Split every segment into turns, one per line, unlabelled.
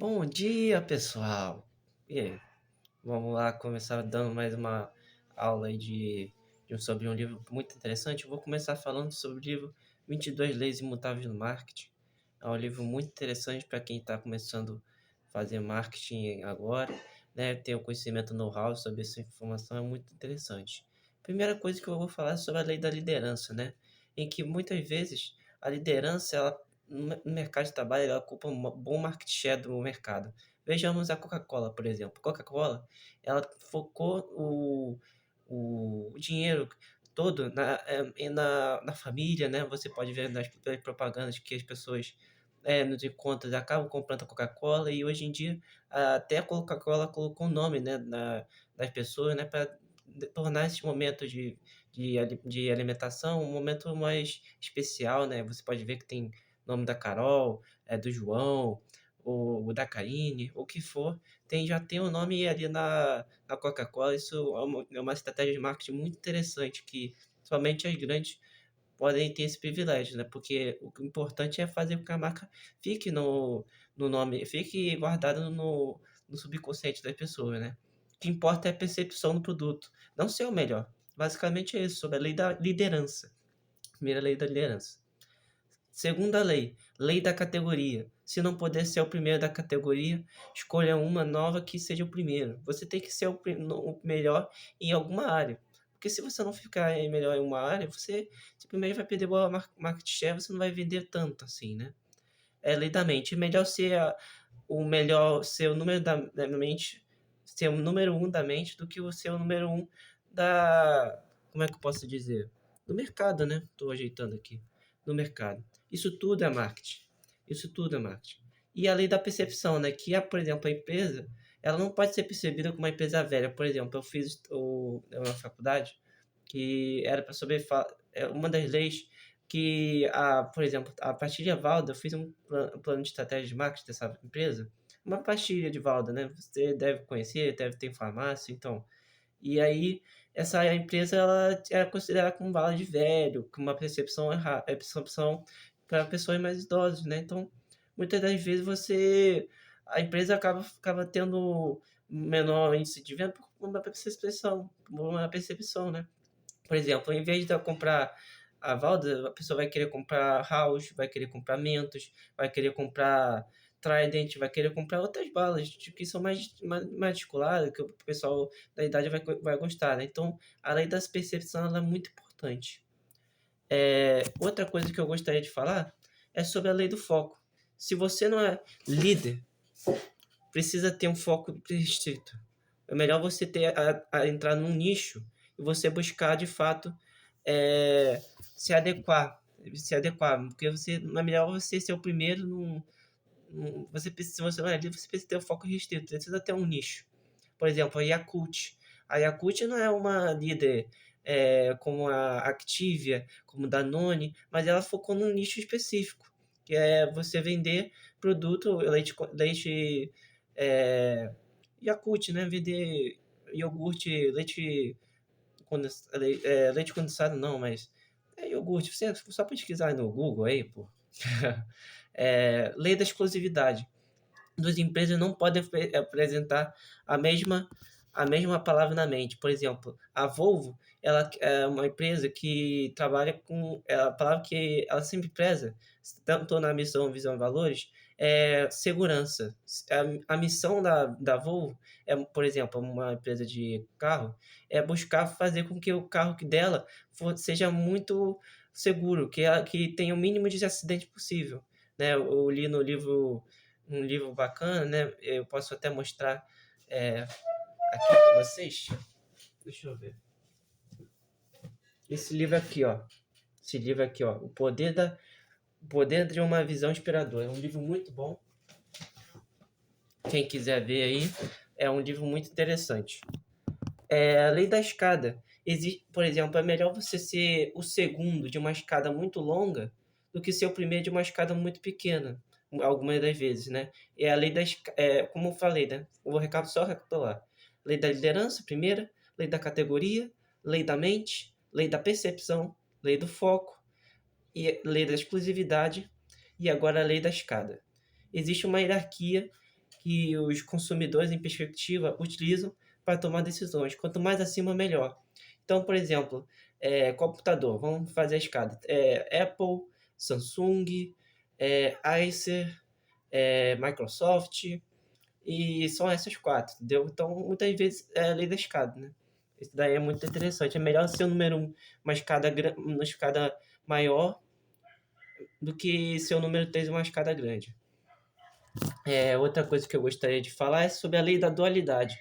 Bom dia, pessoal. E aí? Vamos lá começar dando mais uma aula aí sobre um livro muito interessante. Eu vou começar falando sobre o livro 22 Leis Imutáveis no Marketing. É um livro muito interessante para quem está começando a fazer marketing agora, né? Ter o conhecimento know-how sobre essa informação é muito interessante. Primeira coisa que eu vou falar é sobre a lei da liderança, né? Em que muitas vezes a liderança, ela, no mercado de trabalho, ela ocupa um bom market share do mercado. Vejamos a Coca-Cola, por exemplo. Coca-Cola, ela focou o dinheiro todo na família, né? Você pode ver nas propagandas que as pessoas nos encontros acabam comprando a Coca-Cola e hoje em dia até a Coca-Cola colocou o nome, né, das pessoas, né, para tornar esses momentos de alimentação um momento mais especial, né? Você pode ver que tem nome da Carol, do João, o da Karine, o que for, já tem o nome ali na Coca-Cola. Isso é uma estratégia de marketing muito interessante que somente as grandes podem ter esse privilégio, né? Porque o importante é fazer com que a marca fique no nome, fique guardada no subconsciente das pessoas, né? O que importa é a percepção do produto, não ser o melhor. Basicamente é isso, sobre a lei da liderança. Primeira lei da liderança. Segunda lei, lei da categoria. Se não puder ser o primeiro da categoria, escolha uma nova que seja o primeiro. Você tem que ser o melhor em alguma área. Porque se você não ficar melhor em uma área, você simplesmente vai perder boa market share, você não vai vender tanto assim, né? É lei da mente. É melhor ser o melhor, ser o número da mente, ser o número um da mente do que o ser o número um da. Como é que eu posso dizer? Do mercado, né? Estou ajeitando aqui. Do mercado. Isso tudo é marketing. Isso tudo é marketing. E a lei da percepção, né? Que, por exemplo, a empresa, ela não pode ser percebida como uma empresa velha. Por exemplo, eu fiz uma faculdade que era para saber uma das leis que, por exemplo, a pastilha Valda, eu fiz um plano de estratégia de marketing dessa empresa, uma pastilha de Valda, né? Você deve conhecer, deve ter em farmácia, então. E aí, essa empresa, ela é considerada como bala de velho, com uma percepção errada, percepção para pessoas mais idosas, né? Então, muitas das vezes a empresa acaba tendo menor índice de venda por uma percepção, né? Por exemplo, em vez de eu comprar a Valda, a pessoa vai querer comprar House, vai querer comprar Mentos, vai querer comprar Trident, vai querer comprar outras balas que são mais descoladas, que o pessoal da idade vai gostar, né? Então, a lei das percepções ela é muito importante. Outra coisa que eu gostaria de falar é sobre a lei do foco. Se você não é líder, precisa ter um foco restrito. É melhor você entrar num nicho e você buscar de fato se adequar, porque é melhor você ser o primeiro se você não é livre, você precisa ter um foco restrito, precisa ter um nicho. Por exemplo, a Yakult. A Yakult não é uma líder como a Activia, como a Danone, mas ela focou num nicho específico, que é você vender produto, leite Yakult, né? Vender iogurte, leite condensado não, mas iogurte. Você só pesquisar no Google aí, pô. Lei da exclusividade. Duas empresas não podem apresentar a mesma, a mesma palavra na mente. Por exemplo, a Volvo, ela é uma empresa que trabalha com a palavra que ela sempre preza, tanto na missão, visão e valores, é segurança. A missão da Volvo por exemplo, uma empresa de carro, é buscar fazer com que o carro dela seja muito seguro, que tenha o mínimo de acidente possível, né? Eu li no livro um livro bacana, né? Eu posso até mostrar aqui para vocês. Deixa eu ver. Esse livro aqui, ó. Esse livro aqui, ó. O Poder de uma Visão Inspiradora. É um livro muito bom. Quem quiser ver aí, é um livro muito interessante. A lei da escada. Existe, por exemplo, é melhor você ser o segundo de uma escada muito longa do que ser o primeiro de uma escada muito pequena, algumas das vezes, né? É a lei como eu falei, né? Eu vou só recapitular. Lei da liderança, primeira, lei da categoria, lei da mente, lei da percepção, lei do foco, e lei da exclusividade e agora a lei da escada. Existe uma hierarquia que os consumidores em perspectiva utilizam para tomar decisões. Quanto mais acima, melhor. Então, por exemplo, computador, vamos fazer a escada. Apple, Samsung, Acer, Microsoft, e são essas quatro, entendeu? Então, muitas vezes é a lei da escada, né? Isso daí é muito interessante. É melhor ser o número um, uma escada maior do que ser o número 3 uma escada grande. Outra coisa que eu gostaria de falar é sobre a lei da dualidade.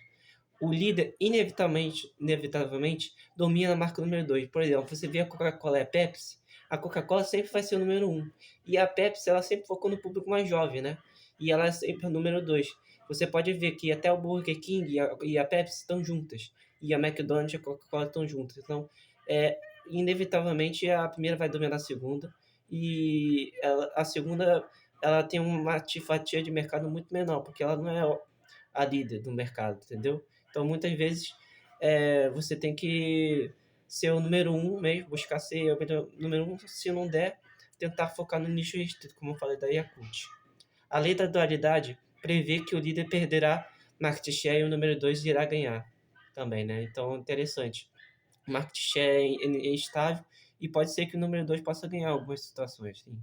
O líder, inevitavelmente domina a marca número 2. Por exemplo, você vê a Coca-Cola e a Pepsi, a Coca-Cola sempre vai ser o número um. E a Pepsi, ela sempre focou no público mais jovem, né? E ela é sempre o número 2. Você pode ver que até o Burger King e a Pepsi estão juntas. E a McDonald's e a Coca-Cola estão juntas. Então, inevitavelmente, a primeira vai dominar a segunda. E a segunda, ela tem uma fatia de mercado muito menor, porque ela não é a líder do mercado, entendeu? Então, muitas vezes, você tem que ser o número um mesmo, buscar ser o número um, se não der, tentar focar no nicho restrito, como eu falei da Yakult. A lei da dualidade prevê que o líder perderá market share e o número 2 irá ganhar também, né? Então, interessante. O market share é instável e pode ser que o número 2 possa ganhar algumas situações, sim.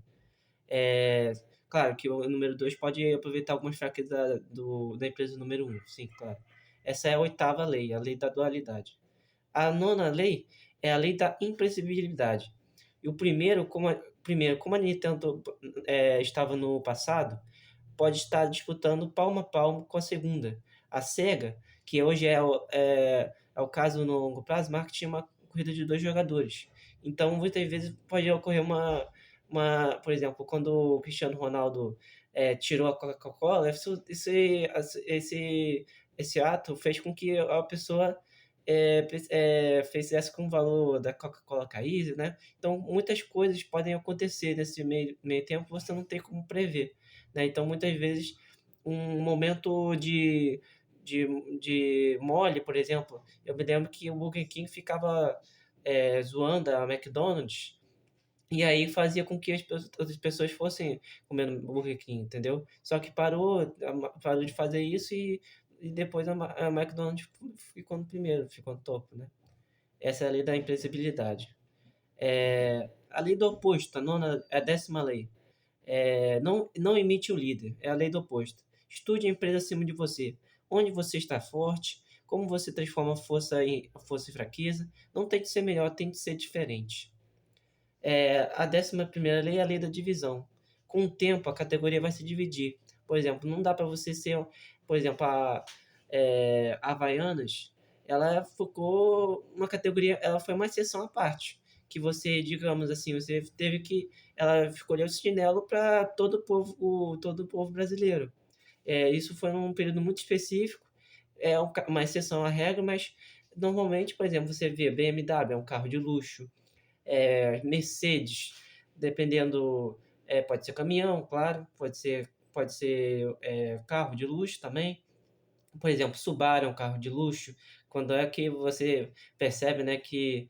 Claro que o número 2 pode aproveitar algumas fraquezas da empresa número um, sim, claro. Essa é a oitava lei, a lei da dualidade. A nona lei é a lei da imprevisibilidade. E como a Nintendo estava no passado, pode estar disputando palmo a palmo com a segunda. A SEGA, que hoje é o caso no longo prazo, marketing é uma corrida de dois jogadores. Então, muitas vezes pode ocorrer por exemplo, quando o Cristiano Ronaldo tirou a Coca-Cola, esse ato fez com que a pessoa fizesse com o valor da Coca-Cola cair, né? Então, muitas coisas podem acontecer nesse meio tempo, você não tem como prever, né? Então, muitas vezes, um momento de mole, por exemplo, eu me lembro que o Burger King ficava zoando a McDonald's, e aí fazia com que outras pessoas fossem comendo Burger King, entendeu? Só que parou de fazer isso e depois a McDonald's ficou no primeiro, ficou no topo, né? Essa é a lei da imprevisibilidade. A lei do oposto, a 10ª lei. Não imite o líder, é a lei do oposto. Estude a empresa acima de você. Onde você está forte, como você transforma força em fraqueza. Não tente ser melhor, tente ser diferente. A 11ª lei é a lei da divisão. Com o tempo, a categoria vai se dividir. Por exemplo, não dá para você ser... Por exemplo, a Havaianas, ela ficou uma categoria... Ela foi uma exceção à parte. Que você, digamos assim, você teve que... Ela escolheu o chinelo para todo o povo brasileiro. Isso foi num período muito específico. É uma exceção à regra, mas normalmente, por exemplo, você vê BMW, é um carro de luxo. Mercedes, dependendo, pode ser caminhão, claro, pode ser carro de luxo também. Por exemplo, Subaru é um carro de luxo. Quando é que você percebe, né, que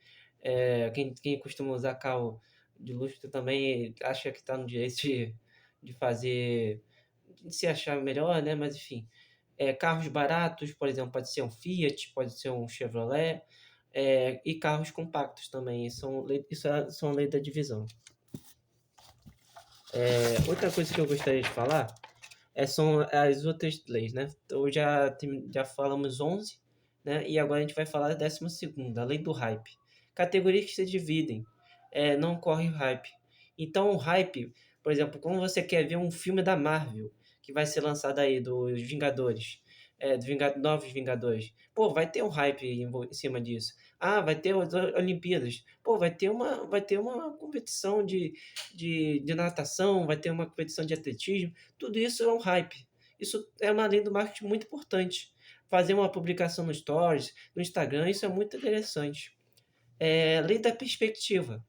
quem costuma usar carro de luxo também acha que está no direito de fazer, de se achar melhor, né? Mas enfim, carros baratos, por exemplo, pode ser um Fiat, pode ser um Chevrolet, e carros compactos também. São lei da divisão. Outra coisa que eu gostaria de falar são as outras leis, né? Então já falamos 11, né? E agora a gente vai falar da 12ª, a lei do hype. Categorias que se dividem, não corre hype. Então o hype, por exemplo, quando você quer ver um filme da Marvel, que vai ser lançado aí, dos Vingadores, Novos Vingadores, pô, vai ter um hype em cima disso. Ah, vai ter as Olimpíadas. Pô, vai ter uma competição de natação, vai ter uma competição de atletismo. Tudo isso é um hype. Isso é uma lei do marketing muito importante. Fazer uma publicação no Stories, no Instagram, isso é muito interessante. Lei da perspectiva.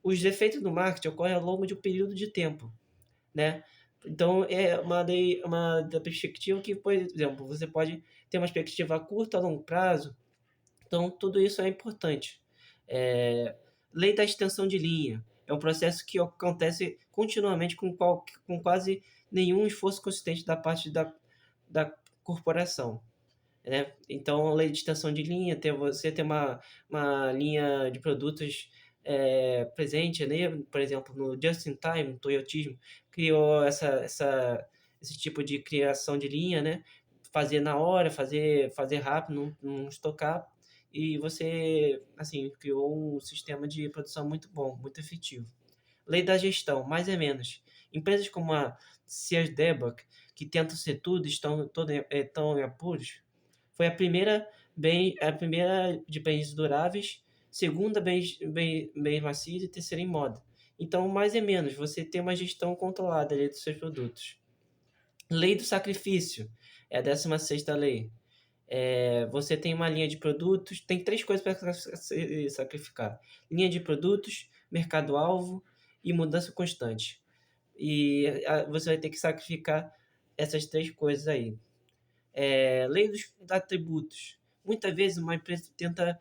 Os efeitos do marketing ocorrem ao longo de um período de tempo, né? Então, é uma da perspectiva que, por exemplo, você pode ter uma perspectiva a curto, a longo prazo. Então, tudo isso é importante. Lei da extensão de linha. É um processo que acontece continuamente com quase nenhum esforço consistente da corporação, né? Então, a lei de extensão de linha, você ter uma linha de produtos presente, né? Por exemplo, no Just in Time, no Toyotismo, criou esse tipo de criação de linha, né? Fazer na hora, fazer rápido, não estocar. E você, assim, criou um sistema de produção muito bom, muito efetivo. Lei da gestão, mais é menos. Empresas como a Sears Debug, que tentam ser tudo, estão em apuros, foi a primeira de bens duráveis, segunda bens macios e terceira em moda. Então, mais é menos, você tem uma gestão controlada ali dos seus produtos. Lei do sacrifício, é a 16ª lei. Você tem uma linha de produtos, tem três coisas para sacrificar: linha de produtos, mercado-alvo e mudança constante. E você vai ter que sacrificar essas três coisas aí. Lei dos atributos. Muitas vezes uma empresa tenta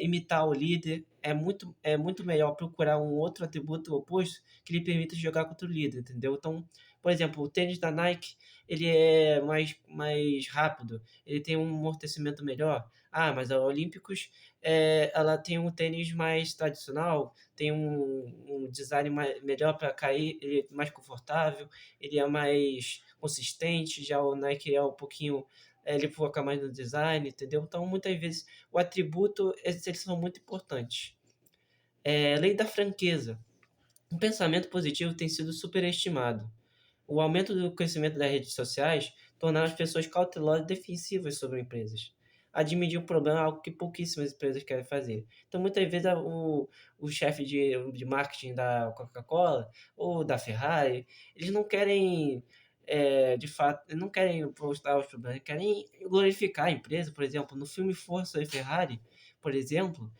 imitar o líder. É muito melhor procurar um outro atributo oposto que lhe permita jogar contra o líder, entendeu? Então, por exemplo, o tênis da Nike, ele é mais rápido, ele tem um amortecimento melhor. Ah, mas a Olímpicos, ela tem um tênis mais tradicional, tem um design melhor para cair, ele é mais confortável, ele é mais consistente, já o Nike é um pouquinho, ele foca mais no design, entendeu? Então, muitas vezes, o atributo, eles são muito importantes. Lei da franqueza. O pensamento positivo tem sido superestimado. O aumento do crescimento das redes sociais tornaram as pessoas cautelosas e defensivas sobre empresas. Admitir o problema é algo que pouquíssimas empresas querem fazer. Então, muitas vezes, o chefe de marketing da Coca-Cola ou da Ferrari, eles não querem, de fato, não querem postar os problemas, querem glorificar a empresa. Por exemplo, no filme Força e Ferrari, por exemplo,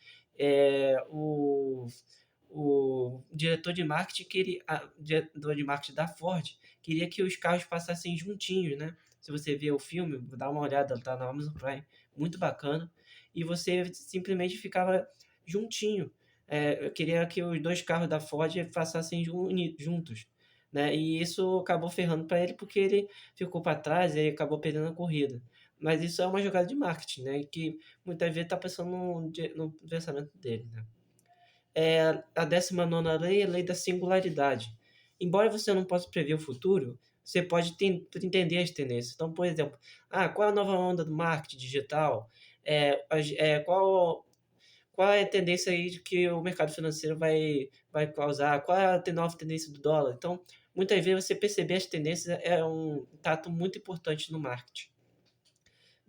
o diretor de marketing diretor de marketing da Ford queria que os carros passassem juntinhos, né? Se você ver o filme, dá uma olhada, tá na Amazon Prime, muito bacana. E você simplesmente ficava juntinho. Eu queria que os dois carros da Ford passassem juntos, né? E isso acabou ferrando para ele porque ele ficou para trás e ele acabou perdendo a corrida. Mas isso é uma jogada de marketing, né? Que muitas vezes está pensando no pensamento dele, né? A 19ª lei é a lei da singularidade. Embora você não possa prever o futuro, você pode entender as tendências. Então, por exemplo, qual é a nova onda do marketing digital? Qual é a tendência aí de que o mercado financeiro vai causar? Qual é a nova tendência do dólar? Então, muitas vezes você perceber as tendências é um tato muito importante no marketing.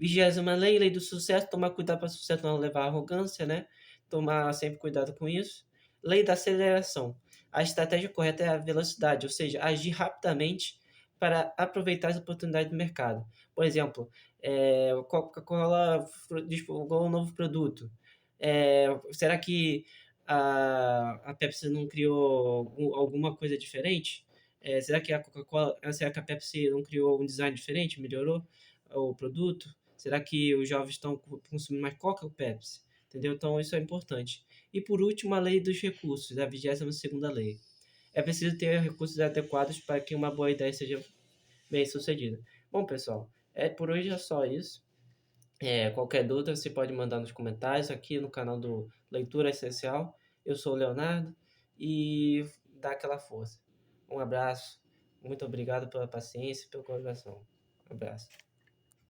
20ª lei, lei do sucesso, tomar cuidado para o sucesso não levar à arrogância, né? Tomar sempre cuidado com isso. Lei da aceleração. A estratégia correta é a velocidade, ou seja, agir rapidamente para aproveitar as oportunidades do mercado. Por exemplo, a Coca-Cola divulgou um novo produto. Será que a Pepsi não criou alguma coisa diferente? Será que a Pepsi não criou um design diferente, melhorou o produto? Será que os jovens estão consumindo mais Coca ou Pepsi? Entendeu? Então, isso é importante. E por último, a lei dos recursos, a 22ª lei. É preciso ter recursos adequados para que uma boa ideia seja bem sucedida. Bom, pessoal, por hoje é só isso. Qualquer dúvida você pode mandar nos comentários aqui no canal do Leitura Essencial. Eu sou o Leonardo e dá aquela força. Um abraço. Muito obrigado pela paciência e pela colaboração. Um abraço.